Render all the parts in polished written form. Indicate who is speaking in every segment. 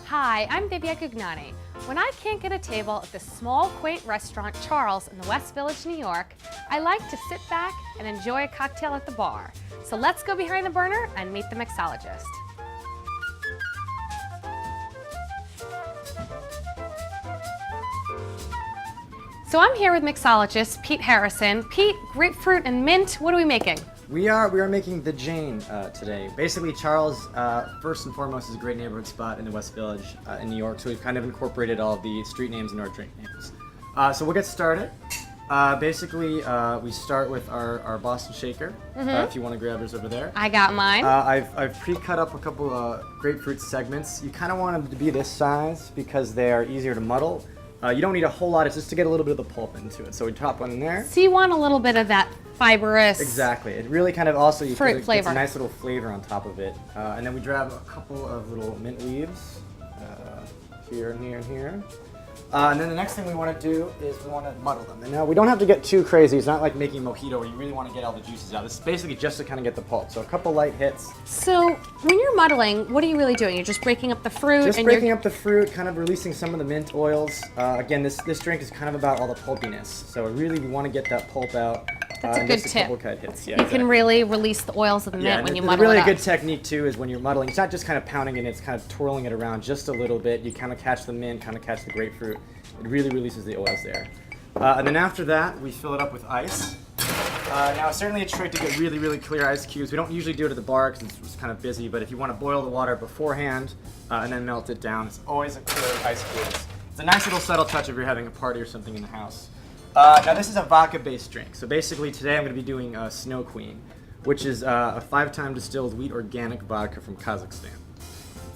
Speaker 1: Hi, I'm Vivia Gugnani. When I can't get a table at the small, quaint restaurant Charles in the West Village, New York, I like to sit back and enjoy a cocktail at the bar. So let's go behind the burner and meet the mixologist. So I'm here with mixologist Pete Harrison. Pete, grapefruit and mint, what are we making?
Speaker 2: We are making the Jane today. Basically, Charles, first and foremost, is a great neighborhood spot in the West Village in New York, so we've kind of incorporated all of the street names into our drink names. So we'll get started. Basically, we start with our Boston shaker, if you want to grab yours over there.
Speaker 1: I got mine.
Speaker 2: I've pre-cut up a couple grapefruit segments. You kind of want them to be this size because they are easier to muddle. You don't need a whole lot, it's just to get a little bit of the pulp into it. So we top one in there.
Speaker 1: So you want a little bit of that fibrous
Speaker 2: Exactly. It really kind of also
Speaker 1: fruit flavor.
Speaker 2: It's a nice little flavor on top of it. And then we grab a couple of little mint leaves here and here and here. And then the next thing we want to do is we want to muddle them. And now we don't have to get too crazy. It's not like making mojito where you really want to get all the juices out. This is basically just to kind of get the pulp. So a couple light hits.
Speaker 1: So when you're muddling, what are you really doing? You're just breaking up the fruit?
Speaker 2: Just breaking up the fruit, kind of releasing some of the mint oils. Again, this drink is kind of about all the pulpiness. So really we want to get that pulp out.
Speaker 1: That's a good tip.
Speaker 2: Couple cut hits. Yeah,
Speaker 1: you can really release the oils of the mint when you muddle
Speaker 2: really
Speaker 1: it up.
Speaker 2: A good technique too is when you're muddling, it's not just kind of pounding it, it's kind of twirling it around just a little bit. You kind of catch the mint, kind of catch the grapefruit. It really releases the oils there. And then after that, we fill it up with ice. Now, it's certainly a trick to get really, really clear ice cubes. We don't usually do it at the bar because it's kind of busy, but if you want to boil the water beforehand and then melt it down, it's always a clear ice cubes. It's a nice little subtle touch if you're having a party or something in the house. Now, this is a vodka-based drink. So basically, today I'm going to be doing Snow Queen, which is a 5-time distilled wheat organic vodka from Kazakhstan.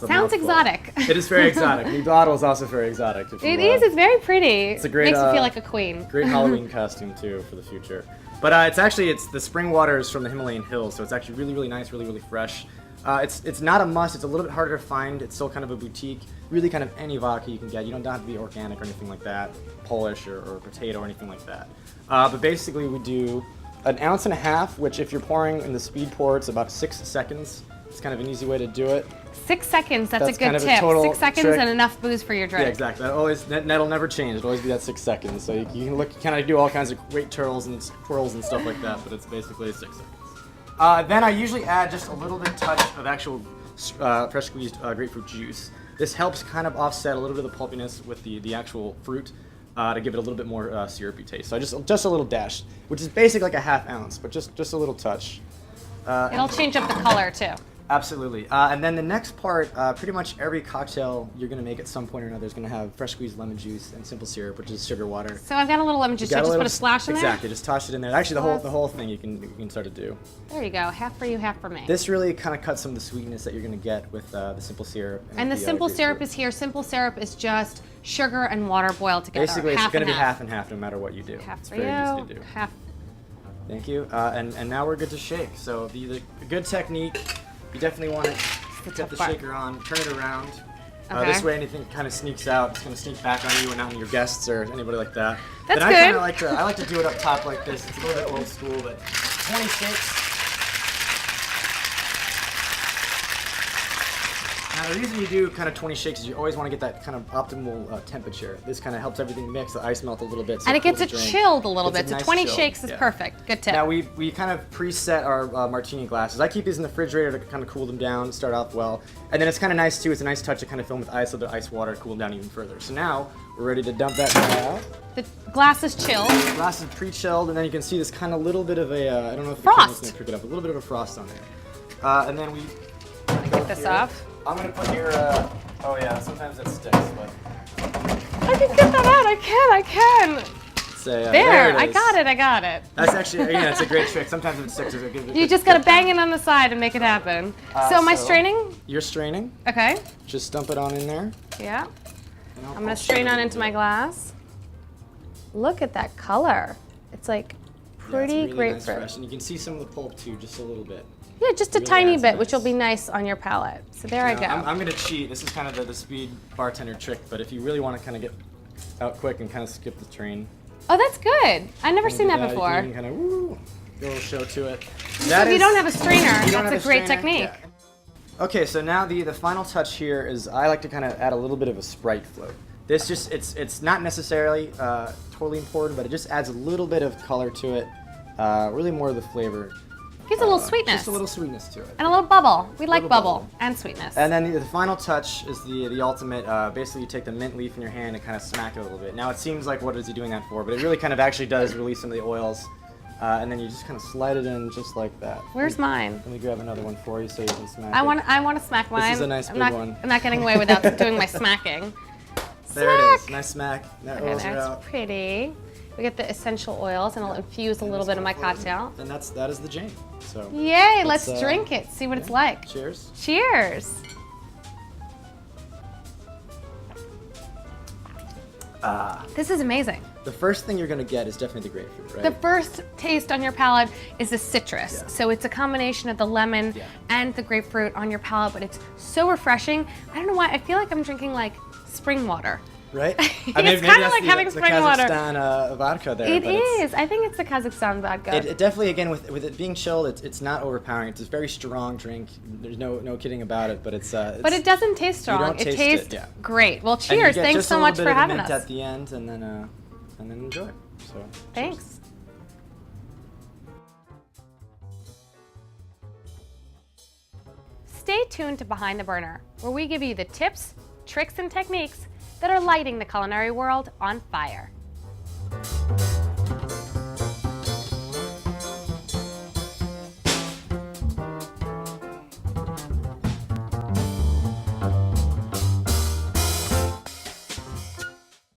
Speaker 1: Sounds exotic.
Speaker 2: It is very exotic. The bottle is also very exotic.
Speaker 1: It is. It's very pretty.
Speaker 2: It's a great.
Speaker 1: Makes you feel like a queen.
Speaker 2: Great Halloween costume too for the future. But it's the spring water is from the Himalayan hills, so it's actually really, really nice, really, really fresh. It's not a must. It's a little bit harder to find. It's still kind of a boutique. Really, kind of any vodka you can get. You don't have to be organic or anything like that, Polish or potato or anything like that. But basically, we do 1.5 ounces, which if you're pouring in the speed pour, it's about 6 seconds. It's kind of an easy way to do it.
Speaker 1: 6 seconds, that's a good
Speaker 2: kind of
Speaker 1: tip.
Speaker 2: A total
Speaker 1: 6 seconds
Speaker 2: trick.
Speaker 1: and enough booze for your drink.
Speaker 2: Yeah, exactly. That'll never change. It'll always be that 6 seconds. So you can kind of do all kinds of great twirls and stuff like that, but it's basically 6 seconds. Then I usually add just a little bit touch of actual fresh squeezed grapefruit juice. This helps kind of offset a little bit of the pulpiness with the actual fruit to give it a little bit more syrupy taste. So just a little dash, which is basically like a 1/2 ounce, but just a little touch.
Speaker 1: It'll change up the color too.
Speaker 2: Absolutely. And then the next part, pretty much every cocktail you're going to make at some point or another is going to have fresh squeezed lemon juice and simple syrup, which is sugar water.
Speaker 1: So I've got a little lemon juice. So just put a splash in there?
Speaker 2: Exactly. Just toss it in there. Actually, the whole thing you can start to do.
Speaker 1: There you go. Half for you, half for me.
Speaker 2: This really kind of cuts some of the sweetness that you're going to get with the simple syrup.
Speaker 1: And the simple syrup is here. Simple syrup is just sugar and water boiled together.
Speaker 2: Basically, it's going to be half and half no matter what you do.
Speaker 1: Half for
Speaker 2: you,
Speaker 1: half.
Speaker 2: Thank you. And now we're good to shake. So the good technique, you definitely want to tip the shaker on, turn it around. This way anything kind of sneaks out, it's going to sneak back on you and not on your guests or anybody like that.
Speaker 1: That's
Speaker 2: then
Speaker 1: good.
Speaker 2: I like to do it up top like this. It's a little bit old school, but 20 shakes. Now the reason you do kind of 20 shakes is you always want to get that kind of optimal temperature. This kind of helps everything mix, the ice melt a little bit. So
Speaker 1: and it gets it chilled a little bit, so
Speaker 2: nice
Speaker 1: 20
Speaker 2: chill.
Speaker 1: shakes is perfect. Good tip.
Speaker 2: Now we kind of preset our martini glasses. I keep these in the refrigerator to kind of cool them down, start off well. And then it's kind of nice too, it's a nice touch to kind of fill them with ice so the ice water to cool them down even further. So now we're ready to dump that guy out.
Speaker 1: The glass is chilled.
Speaker 2: The glass is pre-chilled, and then you can see this kind of little bit of a, I don't know if the
Speaker 1: frost.
Speaker 2: camera's going to pick it up, a little bit of a frost on there. And then we
Speaker 1: get this off.
Speaker 2: I'm going to put here, oh yeah, sometimes it sticks, but.
Speaker 1: I can get that out, I can.
Speaker 2: Say,
Speaker 1: there I got it.
Speaker 2: That's actually, again, it's a great trick. Sometimes it sticks.
Speaker 1: You just got to bang it on the side and make it happen. So am I straining?
Speaker 2: You're straining.
Speaker 1: Okay.
Speaker 2: Just dump it on in there.
Speaker 1: Yeah. I'm going to strain on into my glass. Look at that color. It's like pretty
Speaker 2: really
Speaker 1: grapefruit.
Speaker 2: Nice fresh. And you can see some of the pulp too, just a little bit.
Speaker 1: Yeah, just a tiny bit, which will be nice on your palate. So there I go.
Speaker 2: I'm going to cheat. This is kind of the speed bartender trick, but if you really want to kind of get out quick and kind of skip the train.
Speaker 1: Oh, that's good. I've never seen that before.
Speaker 2: You can kind of, get a little show to it.
Speaker 1: So if you don't have a strainer, that's a great technique.
Speaker 2: Yeah. Okay, so now the final touch here is I like to kind of add a little bit of a Sprite float. This just, it's not necessarily totally important, but it just adds a little bit of color to it, really more of the flavor.
Speaker 1: Gives a little sweetness.
Speaker 2: Just a little sweetness to it.
Speaker 1: And a little bubble. We like
Speaker 2: Little
Speaker 1: bubble
Speaker 2: bubble.
Speaker 1: and sweetness.
Speaker 2: And then the final touch is the ultimate. Basically, you take the mint leaf in your hand and kind of smack it a little bit. Now, it seems like what is he doing that for? But it really kind of actually does release some of the oils. And then you just kind of slide it in just like that.
Speaker 1: Where's mine?
Speaker 2: Let me grab another one for you so you can smack
Speaker 1: I
Speaker 2: it.
Speaker 1: want to smack mine.
Speaker 2: This is a nice
Speaker 1: I'm
Speaker 2: big
Speaker 1: not,
Speaker 2: one.
Speaker 1: I'm not getting away without doing my smacking.
Speaker 2: There it is.
Speaker 1: Smack!
Speaker 2: Nice smack. That
Speaker 1: Okay,
Speaker 2: oils are
Speaker 1: that's
Speaker 2: out.
Speaker 1: pretty. We get the essential oils, and it'll infuse a little bit of my cocktail.
Speaker 2: And that is the Jane. So.
Speaker 1: Yay! Let's
Speaker 2: Let's,
Speaker 1: drink it. See what it's
Speaker 2: yeah.
Speaker 1: like.
Speaker 2: Cheers.
Speaker 1: Cheers. This is amazing.
Speaker 2: The first thing you're gonna get is definitely the grapefruit, right?
Speaker 1: The first taste on your palate is the citrus.
Speaker 2: Yeah.
Speaker 1: So it's a combination of the lemon
Speaker 2: Yeah.
Speaker 1: and the grapefruit on your palate, but it's so refreshing. I don't know why, I feel like I'm drinking like spring water.
Speaker 2: Right?
Speaker 1: It's
Speaker 2: maybe
Speaker 1: kinda
Speaker 2: that's
Speaker 1: like
Speaker 2: the,
Speaker 1: having
Speaker 2: the
Speaker 1: spring water.
Speaker 2: Kazakhstan vodka there.
Speaker 1: It
Speaker 2: but it's-
Speaker 1: is. I think it's the Kazakhstan vodka.
Speaker 2: It definitely, again, with it being chilled, it's not overpowering. It's a very strong drink. There's no kidding about it, but it's.
Speaker 1: But it doesn't taste strong.
Speaker 2: don't
Speaker 1: It
Speaker 2: taste
Speaker 1: tastes
Speaker 2: it, yeah.
Speaker 1: great. Well,
Speaker 2: And you
Speaker 1: cheers.
Speaker 2: get
Speaker 1: Thanks
Speaker 2: just
Speaker 1: so
Speaker 2: a
Speaker 1: much
Speaker 2: little
Speaker 1: for
Speaker 2: bit of
Speaker 1: having
Speaker 2: mint
Speaker 1: us.
Speaker 2: at the end, and then enjoy. So. cheers.
Speaker 1: Thanks. Stay tuned to Behind the Burner, where we give you the tips, tricks, and techniques that are lighting the culinary world on fire.